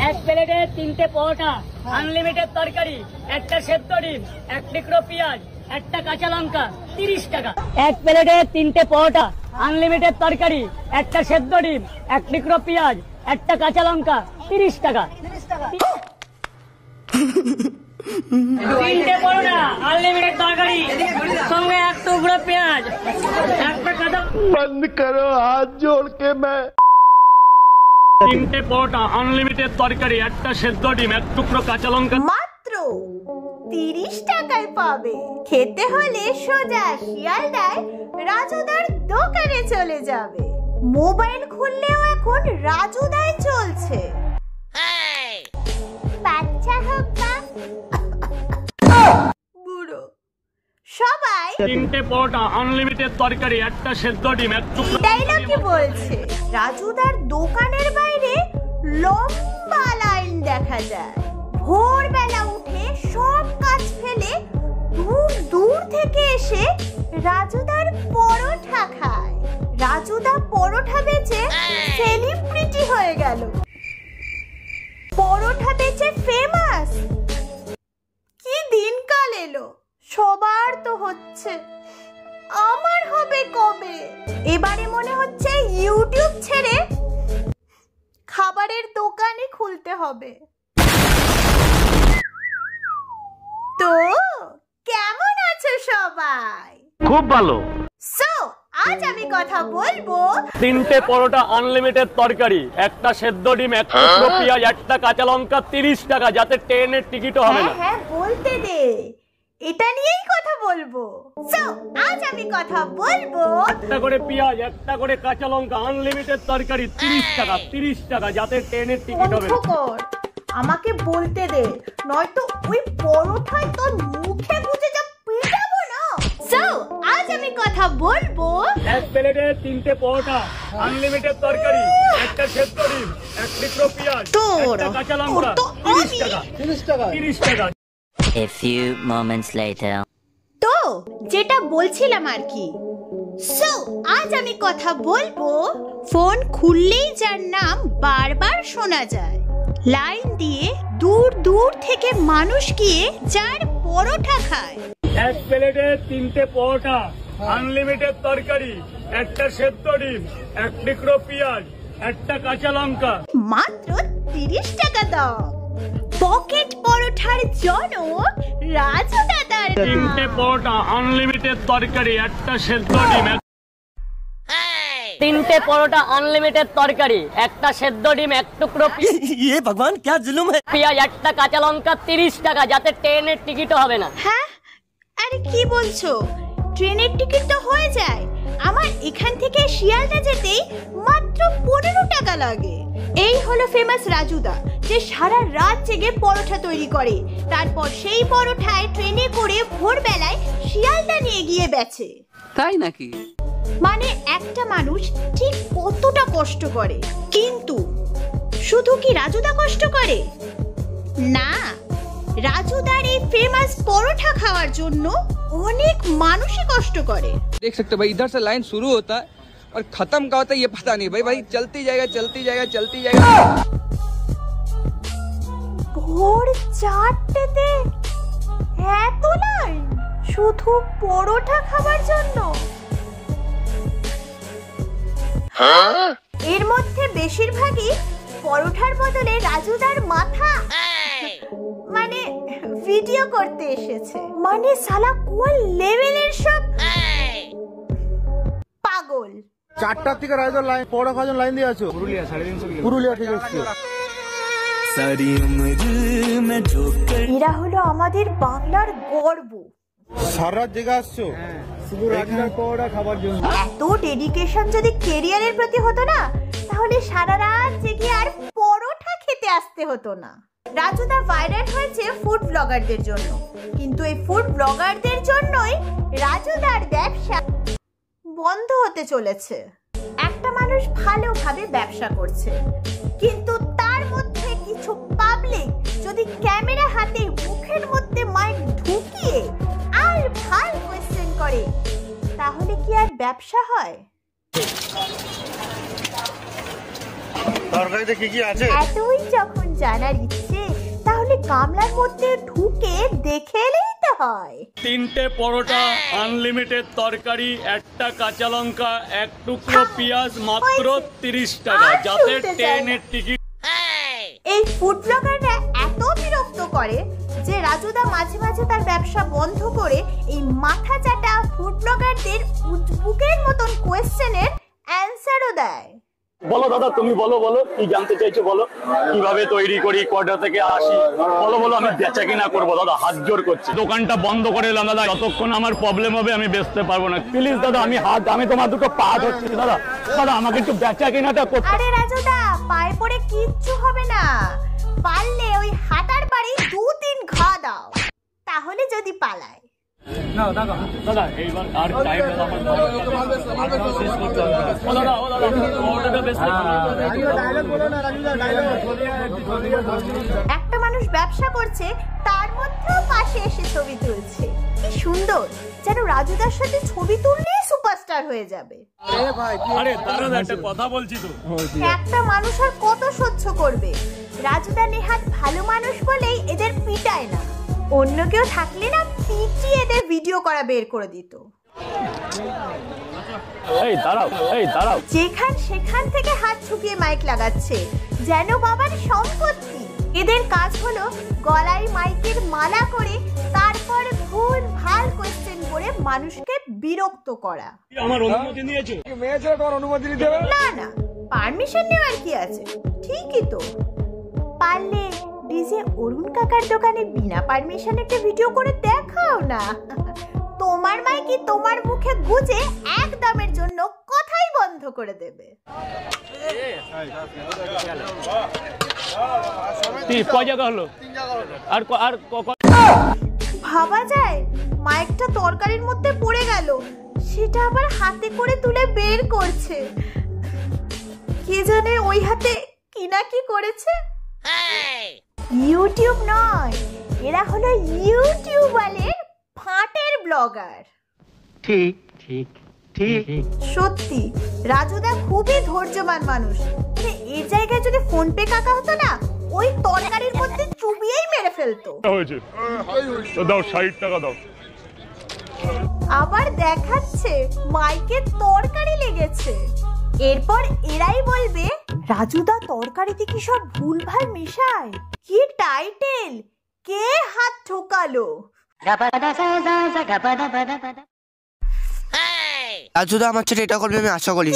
এক প্লেটে 3টে পরোটা, আনলিমিটেড তরকারি, একটা সেদ্ধ ডিম, এক টুকরো পেঁয়াজ, একটা কাঁচা লঙ্কা, 30 টাকা। এক প্লেটে 3টে পরোটা, আনলিমিটেড তরকারি, একটা সেদ্ধ ডিম, এক টুকরো পেঁয়াজ, একটা কাঁচা লঙ্কা, 30 টাকা। 3টে পরোটা, আনলিমিটেড তরকারি, সঙ্গে এক টুকরো পেঁয়াজ, একটা কাঁচা। बंद करो हाथ जोड़ के मैं। 3টে পরোটা, আনলিমিটেড তরকারি, একটা সেদ্ধ ডিম, এক টুকরো কাঁচা লঙ্কা। মাত্র 30 টাকায় পাবে। খেতে হলে সোজা শিয়ালদায় রাজুদার দোকানে চলে যাবে। মোবাইল খুললেও এখন রাজুদাই চলছে। বাচ্চা হোক বা বুড়ো, সবাই 3টে পরোটা, আনলিমিটেড তরকারি, একটা সেদ্ধ ডিম, এক টুকরো। ডায়লগ কি বলছে? রাজুদার দোকানের বাইরে লম্বা লাইন দেখা যায়। ভোরবেলা উঠে সব কাজ ফেলে দূর দূর থেকে এসে রাজুদার পরোটা খায়। রাজুদা পরোটা বেচে সেলিব্রিটি হয়ে গেল। পরোটা বেচে ফেমাস। কি দিনকাল এলো! সবার তো হচ্ছে, আমার হবে কবে? এবারে মনে হচ্ছে ইউটিউব ছেড়ে খাবারের দোকানে খুলতে হবে। তো কেমন আছো সবাই? খুব ভালো। সো আজ আমি কথা বলবো 3টে পরোটা, আনলিমিটেড তরকারি, একটা সেদ্ধ ডিম, এক টুকরো পেঁয়াজ, একটা কাঁচা লঙ্কা, 30 টাকা, যাতে ট্রেনের টিকিটও হবে না। হ্যাঁ বলতে দে, এটা নিয়েই কথা বলবো। সো আজ আমি কথা বলবো একটা করে পেঁয়াজ, একটা করে কাঁচা লঙ্কা, আনলিমিটেড তরকারি, 30 টাকা, 30 টাকা, যাতে ট্রেনের টিকিট হবে না। আমাকে বলতে দে, নয়তো ওই পরোটায় তোর মুখে গুজে যা পেটাবো না। সো আজ আমি কথা বলবো এক প্লেটে 3টে পরোটা, আনলিমিটেড তরকারি, একটা সেদ্ধ ডিম, এক টুকরো পেঁয়াজ, একটা কাঁচা লঙ্কা, 30 টাকা, 30 টাকা। A few moments later. তো যেটা বলছিলাম আর কি। সো আজ আমি কথা বলবো ফোন খুললেই যার নাম বারবার শোনা যায়। লাইন দিয়ে দূর দূর থেকে মানুষ গিয়ে যার পরোটা খায়। এক প্লেটে 3টে পরোটা, আনলিমিটেড তরকারি, একটা সেদ্ধ ডিম, এক টুকরো পেঁয়াজ, একটা কাঁচা লঙ্কা, মাত্র 30 টাকা দাও। পকেট পরোটার জনক রাজু দাদার 3টে পরোটা, আনলিমিটেড তরকারি, একটা সেদ্ধ ডিম, 3টে পরোটা, আনলিমিটেড তরকারি, একটা সেদ্ধ ডিম, এক টুকরো ये भगवान क्या जुल्म है। পেঁয়াজ, একটা কাঁচা লঙ্কা, 30 টাকা, যাতে ট্রেনের টিকিটও হবে না। হ্যাঁ, আরে কি বলছো? ট্রেনের টিকিট তো হয়ে যায়। আমার এখান থেকে শিয়ালদা যেতেই মাত্র 15 টাকা লাগে। এই হলো ফেমাস রাজুদা, যে সারা রাত জেগে পরোটা তৈরি করে, তারপর সেই পরোটায় ট্রেনে করে ভোরবেলায় শিয়ালদা নিয়ে গিয়ে বেচে। তাই নাকি? মানে একটা মানুষ ঠিক কতটা কষ্ট করে। কিন্তু শুধু কি রাজুদা কষ্ট করে? না, রাজুদার এই ফেমাস পরোটা খাওয়ার জন্য অনেক মানুষই কষ্ট করে। देख सकते हो भाई, इधर से लाइन शुरू होता है और खत्म का होता है ये पता नहीं। भाई चलती जाएगा चलती जाएगा चलती जाएगा। ভোর 4টেতে এত লাইন শুধু পরোটা খাবার জন্য? এর মধ্যে বেশিরভাগই পরোটার বদলে রাজুদার মাথা মানে ভিডিও করতে এসেছে। মানে শালা কোন লেভেলের সব পাগল। 4টা থেকে রাজুদার লাইন পড়া খাওয়ার জন্য লাইন দিয়ে আছো? পুরুলিয়া 350 পুরুলিয়া ঠিক আছে। এরা হলো আমাদের বাংলার গর্ব। সারা জায়গা আসছো শুধু রাজুদার পরোটা খাবার জন্য? এত ডেডিকেশন যদি ক্যারিয়ারের প্রতি হতো না, তাহলে সারা রাত জেগে আর পরোটা খেতে আসতে হতো না। রাজুদা ভাইরাল হয়েছে ফুড ব্লগারদের জন্য, কিন্তু এই ফুড ব্লগারদের জন্যই রাজুদার ব্যবসা বন্ধ হতে চলেছে। একটা মানুষ ভালোভাবে ব্যবসা করছে, কিন্তু তার মধ্যে কিছু পাবলিক যদি ক্যামেরা হাতে মুখের মধ্যে মাইক ঢুকিয়ে আর ভাল কোয়েশ্চেন করে, তাহলে কি আর ব্যবসা হয়? তরকারিতে কি কি আছে? এতই যখন জানার ইচ্ছে, তাহলে গামলার মধ্যে ঢুকে দেখে এলেই তো হয়। 3টে পরোটা, আনলিমিটেড তরকারি, একটা কাঁচা লঙ্কা, এক টুকরো পেঁয়াজ, মাত্র 30 টাকা, যাতে ট্রেনের টিকিট। এই ফুড ব্লগাররা এত বিরক্ত করে যে রাজুদা মাঝে মাঝে তার ব্যবসা বন্ধ করে এই মাথা চাটা ফুড ব্লগারদের উদ্ভুকের মতন কোয়েশ্চেনের অ্যান্সারও দেয়। বলো দাদা, তুমি বলো কি জানতে চাইছো, বলো কিভাবে তৈরি করি, কয়টা থেকে আসি, বলো আমি বেচা কিনা করবো দাদা, হাত জোর করছি। দোকানটা বন্ধ করে এলাম দাদা, যতক্ষণ আমার প্রবলেম হবে আমি বেচতে পারবো না। প্লিজ দাদা, আমি তোমার দুটো পা ধরছি দাদা, আমাকে একটু বেচা কিনাটা করতে। আরে রাজুদা, পায়ে পড়ে কিচ্ছু হবে না, পারলে ওই হাঁটার বাড়ি 2-3 ঘা দাও, তাহলে যদি পালায়। দাদা এইবার আর টাইম একটা মানুষ ব্যবসা করছে, তার মধ্যেও পাশে এসে ছবি তুলছে, কি সুন্দর, যেন রাজুদার সাথে ছবি তুললেই সুপারস্টার হয়ে যাবে। আরে দাঁড়ান, একটা কথা বলছি তো। একটা মানুষ আর কত সহ্য করবে? রাজুদা নেহাত ভালো মানুষ বলেই এদের পিটায় না, অন্য কেউ থাকলে না পিটিয়ে এদের ভিডিও করা বের করে দিত। এই দাঁড়াও, যেখান সেখান থেকে হাত ঝুঁকিয়ে মাইক লাগাচ্ছে, যেন বাবার সম্পত্তি। এদের কাজ হলো গলায় মাইকের মালা করে তারপর ভুল ভাল কোয়েশ্চেন করে মানুষকে বিরক্ত করা। আমার অনুমতি নিয়েছো? না, পারমিশন নেওয়ার কি আছে, ঠিকই তো। পারলে ডিজে অরুণ কাকার দোকানে বিনা পারমিশনে একটা ভিডিও করে দেখাও না। তোমার মাইকি তোমার মুখে গুজে একদমের জন্য কথাই বন্ধ করে দেবে। ভাবা যায় মাইকটা তরকারির মধ্যে পড়ে গেল, সেটা আবার হাতে করে তুলে বের করছে, কে জানে ওই হাতে কি না কি করেছে। ইউটিউব নয়, এরা হলো ইউটিউবারের ফাটের ব্লগার। ঠিক। সত্যি রাজুদা খুবই ধৈর্যবান মানুষ। এর জায়গায় যদি ফোন পে কাকা হতো না, ওই তরকারির মধ্যে চুবিয়েই মেরে ফেলতো। দাও 60 টাকা দাও। আবার দেখাচ্ছে মাইকে তরকারি লেগেছে। এরপর এরাই বলবে রাজুদা তরকারিতে কি সব ভুলভাল মেশায়, কি টাইটেল, কে হাত ঠোকালো। রাজুদা আমার ছেলে এটা করবে আমি আশা করি।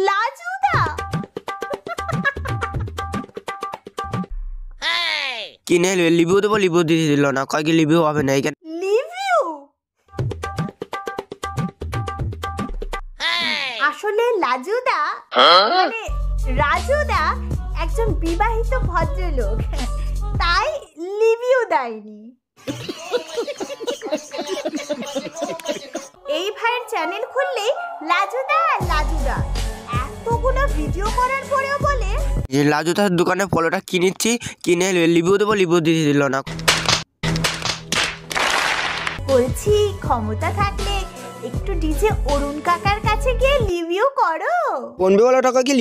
লাজুদা কিনে লিভিউ দেবো, লিভিউ দিয়ে দিল না, কয় কি লিভিউ হবে না এখানে। লিভিউ আসলে লাজুদা মানে রাজুদা একজন বিবাহিত ভদ্রলোক, তাই লিভিউ দেয়নি। এই ভাইয়ের চ্যানেল খুললেই লাজুদা এতগুলো ভিডিও করার পরেও বলে যে লাজুদার দোকানে পলোটা কিনেছি, কিনে লিভিউ দেবো, লিভিউ দিয়ে দিল না। বলছি ক্ষমতা থাকলে একটু ডিজে অরুণ কাকার কাছে গিয়ে লিভিউ করো। বলবে বলো টাকা কি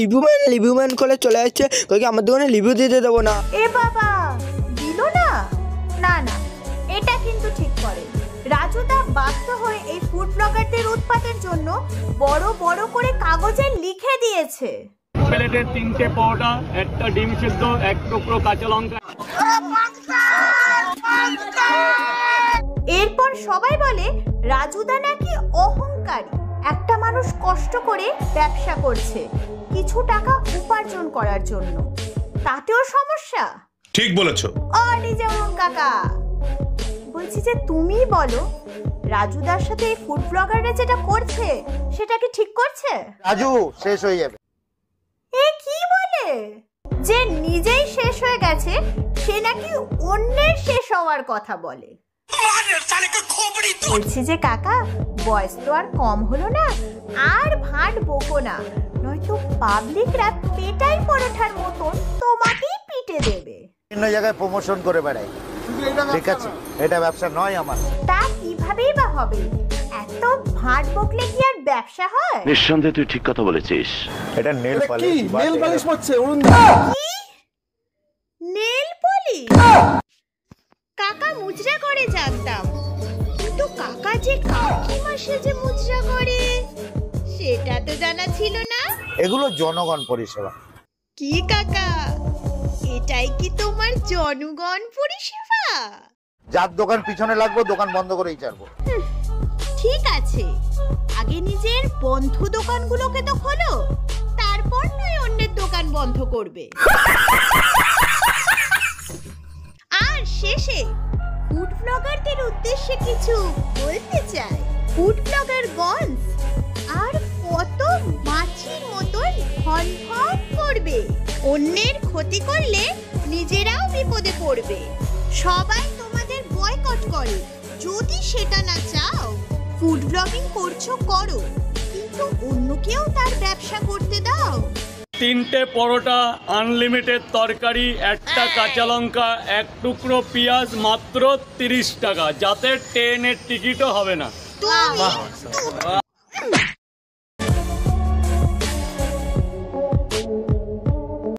লিভিউ ম্যান করে চলে আসছে, কই কি আমার দোকানে লিভিউ দিতে দেবো না। এ বাবা, দিল না, এটা কিন্তু ঠিক করে। রাজুদা বাধ্য হয়ে এই ফুড ব্লগারদের উৎপাতের জন্য বড় বড় করে কাগজে লিখে দিয়েছে, প্লেটে 3টে পরোটা, একটা ডিম সিদ্ধ, এক টুকরো কাঁচা লঙ্কা। এরপর সবাই বলে রাজুদা নাকি অহংকারী। একটা মানুষ কষ্ট করে ব্যবসা করছে কিছু টাকা উপার্জন করার জন্য, তাতেও সমস্যা। ঠিক বলেছো। ও ডিজে অরুণ কাকা, বলছি যে তুমি বলো রাজুদার সাথে এই ফুড ব্লগাররা যেটা করছে সেটা কি ঠিক করছে? রাজু শেষ হয়ে যাবে। এ কি বলে, যে নিজেই শেষ হয়ে গেছে সে নাকি অন্যের শেষ হওয়ার কথা বলে। বলছি যে কাকা, বয়স তো আর কম হলো না, আর ভাট বকো না, নয়তো পাবলিকরা পেটাই পরোটার মতন তোমাকেই পিটে দেবে। বিভিন্ন জায়গায় প্রমোশন করে বেড়াই, ঠিক আছে, এটা ব্যবসা নয় আমার। তা কিভাবেই বা হবে, এত ভাট বকলে কি আর ব্যবসা হয়? নিঃসন্দেহে তুই ঠিক কথা বলেছিস। এটা নেল পালিশ। নেল পালিশ হচ্ছে অরুণ। কি নেল পলিশ? কাকা মুজরা করে জানতাম, কিন্তু কাকা যে কাকিমা সেজে মুজরা করে সেটা তো জানা ছিল না। এগুলো জনগণ পরিষেবা। কি কাকা, এটাই কি তোমার জনগণ পরিষেবা? যার দোকান পিছনে লাগবো দোকান বন্ধ করেই ছাড়বো। ঠিক আছে, আগে নিজের বন্ধু দোকানগুলোকে তো খোলো, তারপর নয় অন্যের দোকান বন্ধ করবে। আর শেষে ফুড ব্লগারদের উদ্দেশ্যে কিছু বলতে চাই। ফুড ব্লগার গঞ্জ আর কত মাছির মতন ফন ফন করবে, অন্যের ক্ষতি করলে নিজেরাও বিপদে পড়বে। সবাই তোমাদের বয়কট করে, যদি সেটা না চাও ফুড ব্লগিং করছো করো, কিন্তু অন্যকেও তার ব্যবসা করতে দাও। 3টে পরোটা, আনলিমিটেড তরকারি, একটা কাঁচা লঙ্কা, 1 টুকরো পেঁয়াজ, মাত্র 30 টাকা, যাতে ট্রেনের টিকিটও হবে না। তুমি